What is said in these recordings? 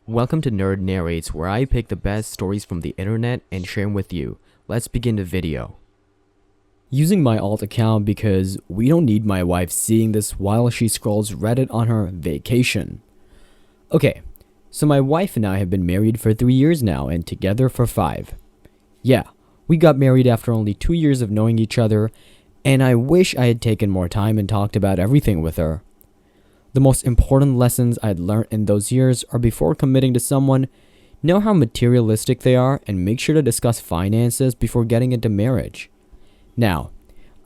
Welcome to Nerd Narrates, where I pick the best stories from the internet and share them with you. Let's begin the video. Using my alt account because we don't need my wife seeing this while she scrolls Reddit on her vacation. Okay, so my wife and I have been married for 3 years now and together for 5. Yeah, we got married after only 2 years of knowing each other, and I wish I had taken more time and talked about everything with her. The most important lessons I'd learned in those years are before committing to someone, know how materialistic they are and make sure to discuss finances before getting into marriage. Now,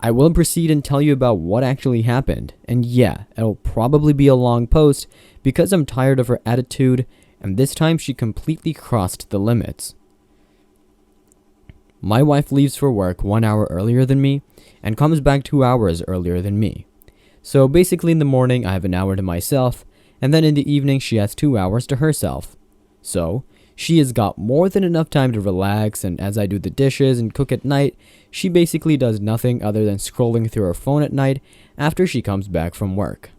I will proceed and tell you about what actually happened, and yeah, it'll probably be a long post because I'm tired of her attitude, and this time she completely crossed the limits. My wife leaves for work 1 hour earlier than me and comes back 2 hours earlier than me. So basically in the morning I have an hour to myself, and then in the evening she has 2 hours to herself. So she has got more than enough time to relax, and as I do the dishes and cook at night, she basically does nothing other than scrolling through her phone at night after she comes back from work.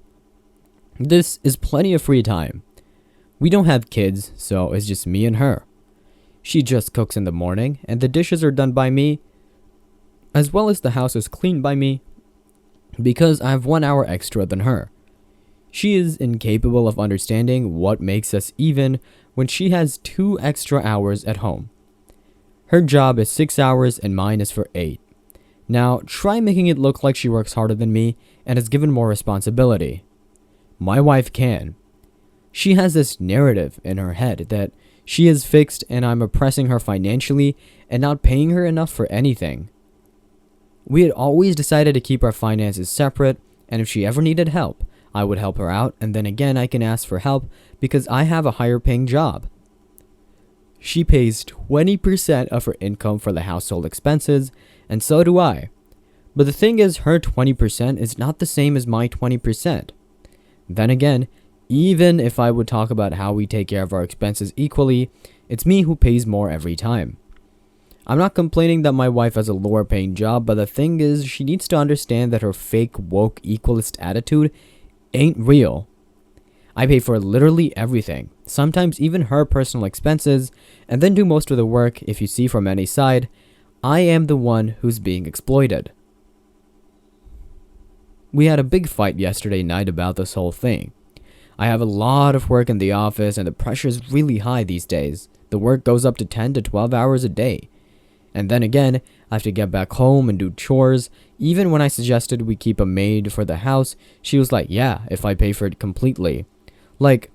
This is plenty of free time. We don't have kids, so it's just me and her. She just cooks in the morning, and the dishes are done by me, as well as the house is cleaned by me, because I have 1 hour extra than her. She is incapable of understanding what makes us even when she has 2 extra hours at home. Her job is 6 hours and mine is for 8. Now try making it look like she works harder than me and is given more responsibility. My wife can. She has this narrative in her head that she is fixed and I'm oppressing her financially and not paying her enough for anything. We had always decided to keep our finances separate, and if she ever needed help, I would help her out, and then again I can ask for help because I have a higher paying job. She pays 20% of her income for the household expenses, and so do I. But the thing is, her 20% is not the same as my 20%. Then again, even if I would talk about how we take care of our expenses equally, it's me who pays more every time. I'm not complaining that my wife has a lower paying job, but the thing is, she needs to understand that her fake woke equalist attitude ain't real. I pay for literally everything, sometimes even her personal expenses, and then do most of the work. If you see from any side, I am the one who's being exploited. We had a big fight yesterday night about this whole thing. I have a lot of work in the office and the pressure is really high these days. The work goes up to 10 to 12 hours a day. And then again, I have to get back home and do chores. Even when I suggested we keep a maid for the house, she was like, yeah, if I pay for it completely. Like,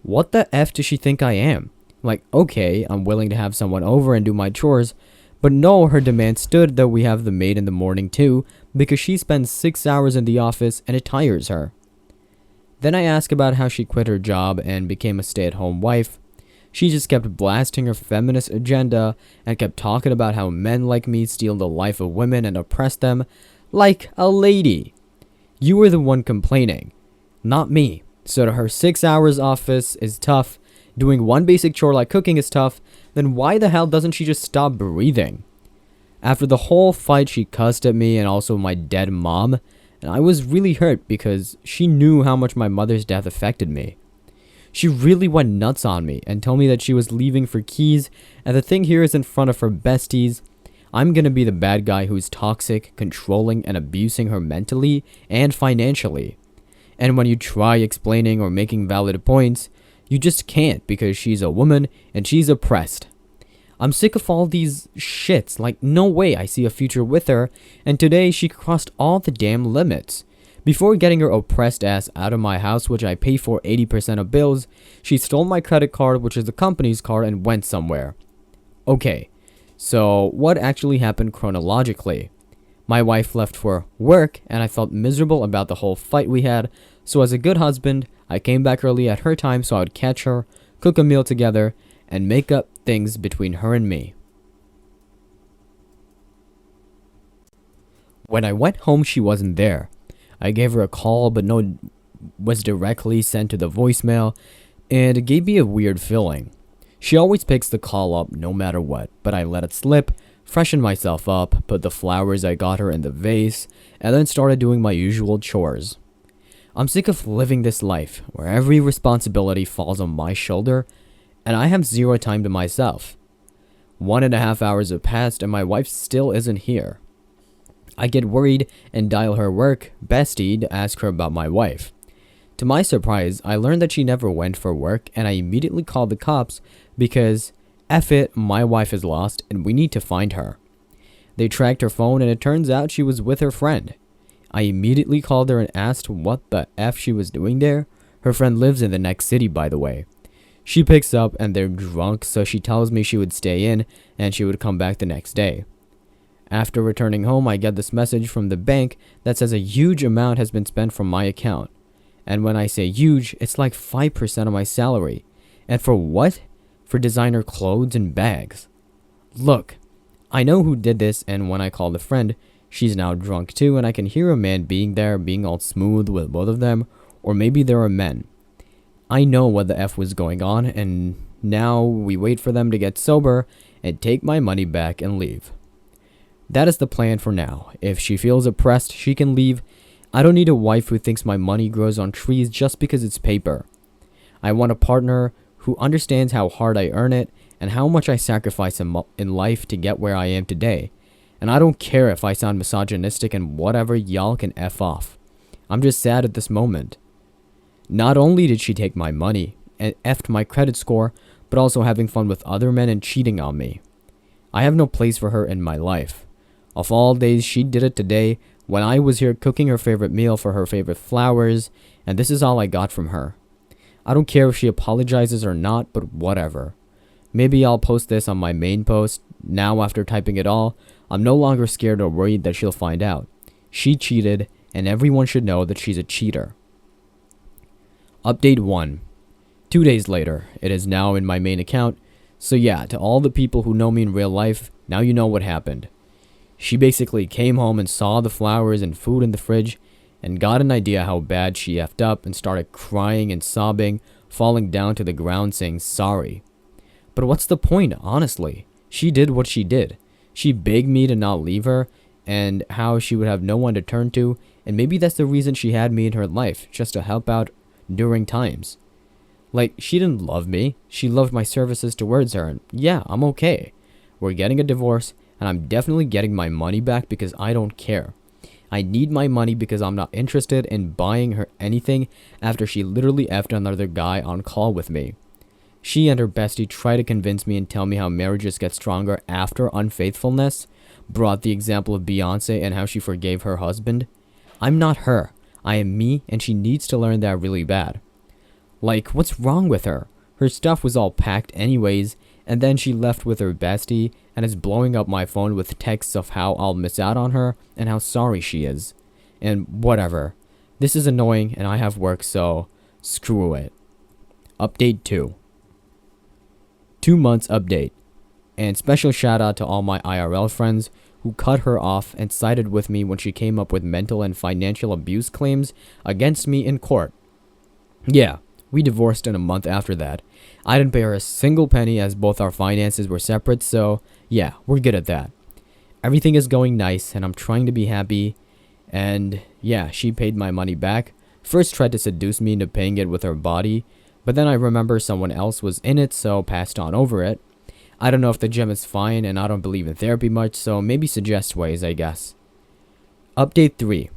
what the F does she think I am? Like, okay, I'm willing to have someone over and do my chores, but no, her demand stood that we have the maid in the morning too, because she spends 6 hours in the office and it tires her. Then I asked about how she quit her job and became a stay-at-home wife. She just kept blasting her feminist agenda and kept talking about how men like me steal the life of women and oppress them like a lady. You were the one complaining, not me. So to her 6 hours office is tough, doing one basic chore like cooking is tough, then why the hell doesn't she just stop breathing? After the whole fight, she cussed at me and also my dead mom, and I was really hurt because she knew how much my mother's death affected me. She really went nuts on me and told me that she was leaving for Keys, and the thing here is in front of her besties. I'm gonna be the bad guy who's toxic, controlling, and abusing her mentally and financially. And when you try explaining or making valid points, you just can't because she's a woman and she's oppressed. I'm sick of all these shits, like no way I see a future with her, and today she crossed all the damn limits. Before getting her oppressed ass out of my house, which I pay for 80% of bills, she stole my credit card, which is the company's card, and went somewhere. Okay, so what actually happened chronologically? My wife left for work, and I felt miserable about the whole fight we had, so as a good husband, I came back early at her time so I would catch her, cook a meal together, and make up things between her and me. When I went home, she wasn't there. I gave her a call, but no was directly sent to the voicemail, and it gave me a weird feeling. She always picks the call up no matter what, but I let it slip, freshened myself up, put the flowers I got her in the vase, and then started doing my usual chores. I'm sick of living this life where every responsibility falls on my shoulder, And I have zero time to myself. 1.5 hours have passed and my wife still isn't here. I get worried and dial her work bestie to ask her about my wife. To my surprise, I learned that she never went for work and I immediately called the cops because F it, my wife is lost and we need to find her. They tracked her phone and it turns out she was with her friend. I immediately called her and asked what the F she was doing there. Her friend lives in the next city, by the way. She picks up and they're drunk, so she tells me she would stay in and she would come back the next day. After returning home, I get this message from the bank that says a huge amount has been spent from my account. And when I say huge, it's like 5% of my salary. And for what? For designer clothes and bags. Look, I know who did this, and when I called a friend, she's now drunk too, and I can hear a man being there, being all smooth with both of them, or maybe there are men. I know what the F was going on, and now we wait for them to get sober and take my money back and leave. That is the plan for now. If she feels oppressed, she can leave. I don't need a wife who thinks my money grows on trees just because it's paper. I want a partner who understands how hard I earn it and how much I sacrifice in life to get where I am today. And I don't care if I sound misogynistic and whatever, y'all can F off. I'm just sad at this moment. Not only did she take my money and effed my credit score, but also having fun with other men and cheating on me. I have no place for her in my life. Of all days, she did it today when I was here cooking her favorite meal for her favorite flowers, and this is all I got from her. I don't care if she apologizes or not, but whatever. Maybe I'll post this on my main post. Now after typing it all, I'm no longer scared or worried that she'll find out. She cheated, and everyone should know that she's a cheater. Update 1. 2 days later, it is now in my main account. So yeah, to all the people who know me in real life, now you know what happened. She basically came home and saw the flowers and food in the fridge and got an idea how bad she effed up and started crying and sobbing, falling down to the ground saying sorry. But what's the point, honestly? She did what she did. She begged me to not leave her and how she would have no one to turn to, and maybe that's the reason she had me in her life, just to help out during times. Like, she didn't love me. She loved my services towards her, and yeah, I'm okay. We're getting a divorce, and I'm definitely getting my money back because I don't care. I need my money because I'm not interested in buying her anything after she literally effed another guy on call with me. She and her bestie try to convince me and tell me how marriages get stronger after unfaithfulness, brought the example of Beyonce and how she forgave her husband. I'm not her. I am me, and she needs to learn that really bad. Like, what's wrong with her? Her stuff was all packed anyways, and then she left with her bestie and is blowing up my phone with texts of how I'll miss out on her and how sorry she is. And whatever. This is annoying and I have work, so screw it. Update 2. 2 months update. And special shout out to all my IRL friends who cut her off and sided with me when she came up with mental and financial abuse claims against me in court. Yeah, we divorced in a month after that. I didn't pay her a single penny as both our finances were separate, so yeah, we're good at that. Everything is going nice and I'm trying to be happy, and yeah, she paid my money back. First tried to seduce me into paying it with her body, but then I remember someone else was in it, so passed on over it. I don't know if the gym is fine and I don't believe in therapy much, so maybe suggest ways, I guess. Update 3.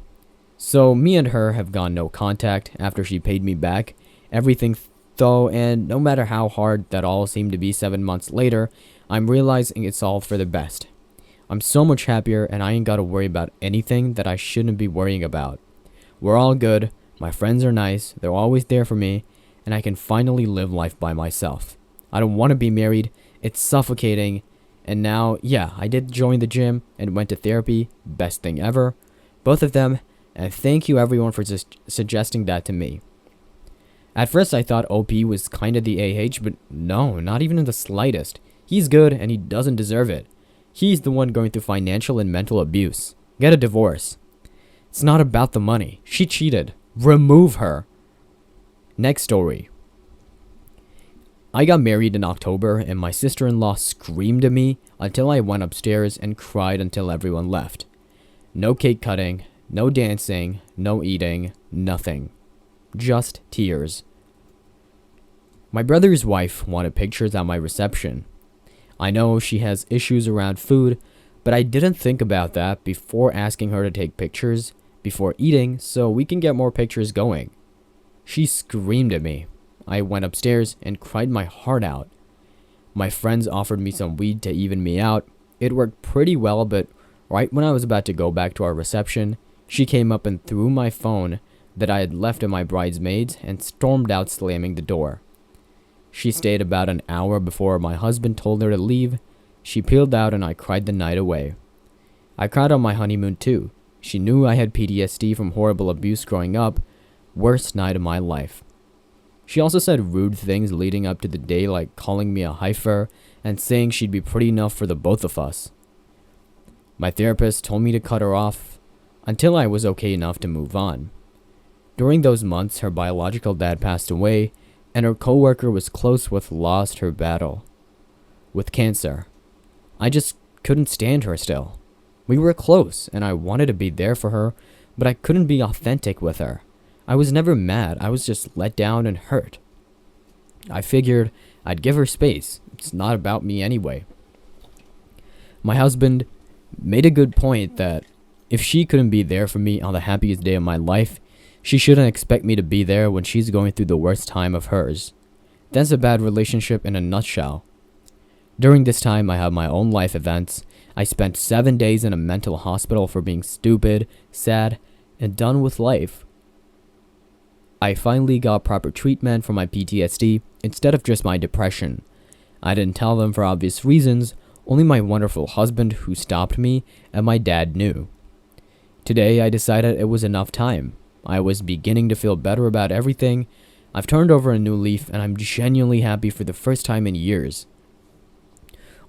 So me and her have gone no contact after she paid me back everything though, and no matter how hard that all seemed to be 7 months later, I'm realizing it's all for the best. I'm so much happier and I ain't gotta worry about anything that I shouldn't be worrying about. We're all good, my friends are nice, they're always there for me, and I can finally live life by myself. I don't want to be married, it's suffocating, and now, yeah, I did join the gym and went to therapy, best thing ever, both of them, and thank you everyone for suggesting that to me. At first I thought OP was kinda the AH, but no, not even in the slightest. He's good and he doesn't deserve it. He's the one going through financial and mental abuse. Get a divorce. It's not about the money. She cheated. Remove her. Next story. I got married in October and my sister-in-law screamed at me until I went upstairs and cried until everyone left. No cake cutting, no dancing, no eating, nothing. Just tears. My brother's wife wanted pictures at my reception. I know she has issues around food, but I didn't think about that before asking her to take pictures before eating so we can get more pictures going. She screamed at me. I went upstairs and cried my heart out. My friends offered me some weed to even me out. It worked pretty well, but right when I was about to go back to our reception, she came up and threw my phone that I had left at my bridesmaids and stormed out, slamming the door. She stayed about an hour before my husband told her to leave. She peeled out and I cried the night away. I cried on my honeymoon too. She knew I had PTSD from horrible abuse growing up. Worst night of my life. She also said rude things leading up to the day, like calling me a heifer and saying she'd be pretty enough for the both of us. My therapist told me to cut her off until I was okay enough to move on. During those months, her biological dad passed away and her coworker was close with lost her battle with cancer. I just couldn't stand her still. We were close and I wanted to be there for her, but I couldn't be authentic with her. I was never mad, I was just let down and hurt. I figured I'd give her space. It's not about me anyway. My husband made a good point that if she couldn't be there for me on the happiest day of my life, she shouldn't expect me to be there when she's going through the worst time of hers. That's a bad relationship in a nutshell. During this time, I had my own life events. I spent 7 days in a mental hospital for being stupid, sad, and done with life. I finally got proper treatment for my PTSD instead of just my depression. I didn't tell them for obvious reasons. Only my wonderful husband who stopped me and my dad knew. Today, I decided it was enough time. I was beginning to feel better about everything. I've turned over a new leaf and I'm genuinely happy for the first time in years.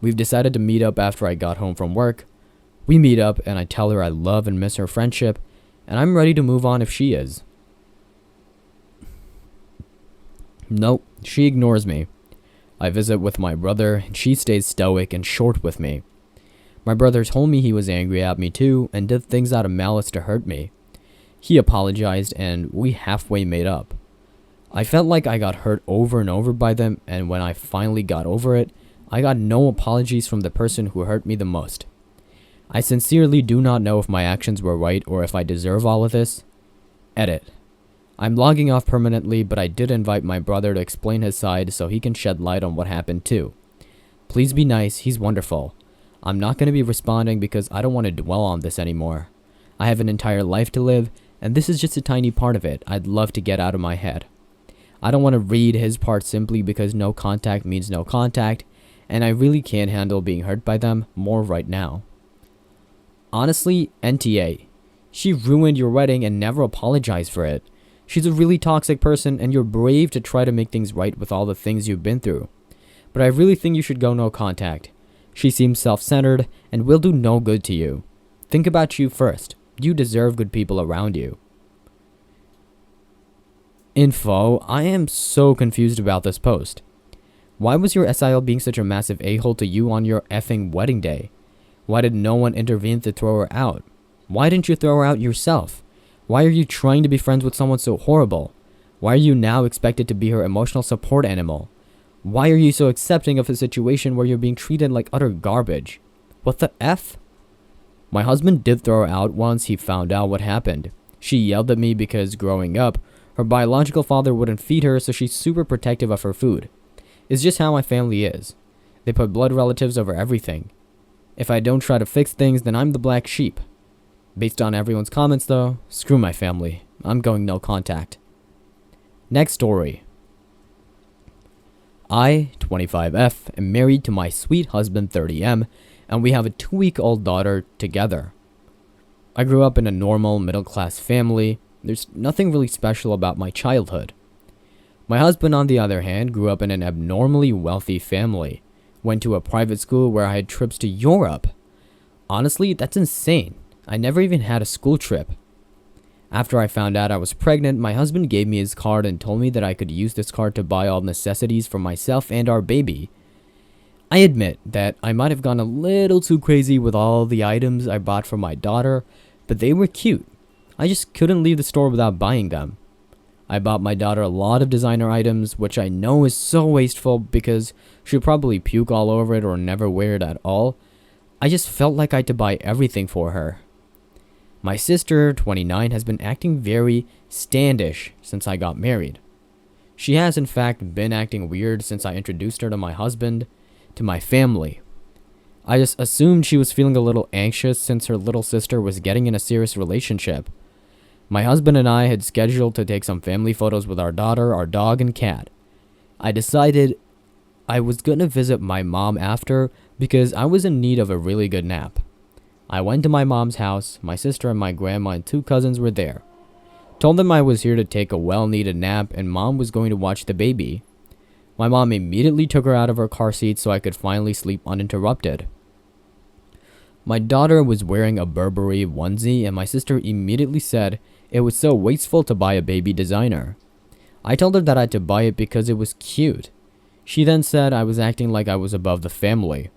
We've decided to meet up after I got home from work. We meet up and I tell her I love and miss her friendship, and I'm ready to move on if she is. Nope, she ignores me. I visit with my brother and she stays stoic and short with me. My brother told me he was angry at me too and did things out of malice to hurt me. He apologized and we halfway made up. I felt like I got hurt over and over by them, and when I finally got over it, I got no apologies from the person who hurt me the most. I sincerely do not know if my actions were right or if I deserve all of this. Edit. I'm logging off permanently, but I did invite my brother to explain his side so he can shed light on what happened too. Please be nice, he's wonderful. I'm not going to be responding because I don't want to dwell on this anymore. I have an entire life to live, and this is just a tiny part of it I'd love to get out of my head. I don't want to read his part simply because no contact means no contact, and I really can't handle being hurt by them more right now. Honestly, NTA. She ruined your wedding and never apologized for it. She's a really toxic person and you're brave to try to make things right with all the things you've been through. But I really think you should go no contact. She seems self-centered and will do no good to you. Think about you first. You deserve good people around you. Info, I am so confused about this post. Why was your SIL being such a massive a-hole to you on your effing wedding day? Why did no one intervene to throw her out? Why didn't you throw her out yourself? Why are you trying to be friends with someone so horrible? Why are you now expected to be her emotional support animal? Why are you so accepting of a situation where you're being treated like utter garbage? What the F? My husband did throw her out once he found out what happened. She yelled at me because growing up, her biological father wouldn't feed her, so she's super protective of her food. It's just how my family is. They put blood relatives over everything. If I don't try to fix things, then I'm the black sheep. Based on everyone's comments though, screw my family. I'm going no contact. Next story. I, 25F, am married to my sweet husband 30M, and we have a 2-week-old daughter together. I grew up in a normal middle-class family. There's nothing really special about my childhood. My husband, on the other hand, grew up in an abnormally wealthy family. Went to a private school where I had trips to Europe. Honestly, that's insane. I never even had a school trip. After I found out I was pregnant, my husband gave me his card and told me that I could use this card to buy all necessities for myself and our baby. I admit that I might have gone a little too crazy with all the items I bought for my daughter, but they were cute. I just couldn't leave the store without buying them. I bought my daughter a lot of designer items, which I know is so wasteful because she'll probably puke all over it or never wear it at all. I just felt like I had to buy everything for her. My sister, 29, has been acting very standish since I got married. She has in fact been acting weird since I introduced her to my husband, to my family. I just assumed she was feeling a little anxious since her little sister was getting in a serious relationship. My husband and I had scheduled to take some family photos with our daughter, our dog, and cat. I decided I was gonna visit my mom after because I was in need of a really good nap. I went to my mom's house. My sister and my grandma and 2 cousins were there. Told them I was here to take a well-needed nap and mom was going to watch the baby. My mom immediately took her out of her car seat so I could finally sleep uninterrupted. My daughter was wearing a Burberry onesie and my sister immediately said it was so wasteful to buy a baby designer. I told her that I had to buy it because it was cute. She then said I was acting like I was above the family.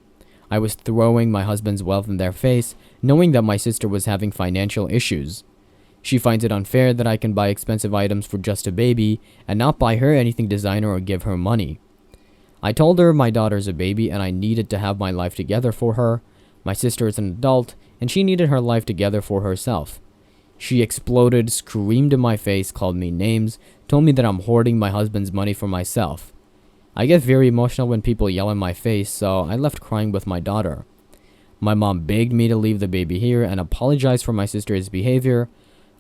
I was throwing my husband's wealth in their face, knowing that my sister was having financial issues. She finds it unfair that I can buy expensive items for just a baby and not buy her anything designer or give her money. I told her my daughter's a baby and I needed to have my life together for her. My sister is an adult and she needed her life together for herself. She exploded, screamed in my face, called me names, told me that I'm hoarding my husband's money for myself. I get very emotional when people yell in my face, so I left crying with my daughter. My mom begged me to leave the baby here and apologized for my sister's behavior.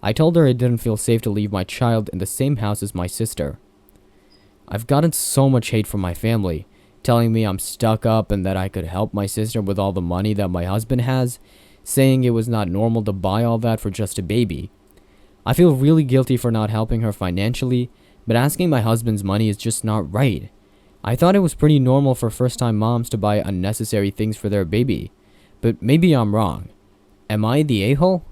I told her it didn't feel safe to leave my child in the same house as my sister. I've gotten so much hate from my family, telling me I'm stuck up and that I could help my sister with all the money that my husband has, saying it was not normal to buy all that for just a baby. I feel really guilty for not helping her financially, but asking my husband's money is just not right. I thought it was pretty normal for first-time moms to buy unnecessary things for their baby, but maybe I'm wrong. Am I the a-hole?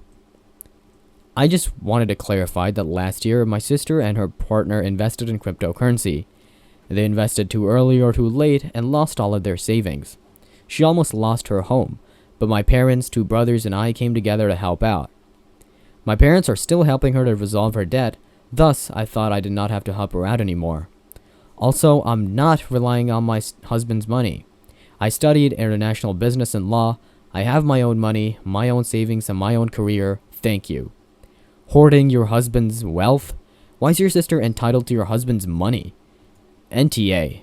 I just wanted to clarify that last year my sister and her partner invested in cryptocurrency. They invested too early or too late and lost all of their savings. She almost lost her home, but my parents, 2 brothers, and I came together to help out. My parents are still helping her to resolve her debt, thus I thought I did not have to help her out anymore. Also, I'm not relying on my husband's money. I studied international business and law. I have my own money, my own savings, and my own career. Thank you. Hoarding your husband's wealth? Why is your sister entitled to your husband's money? NTA.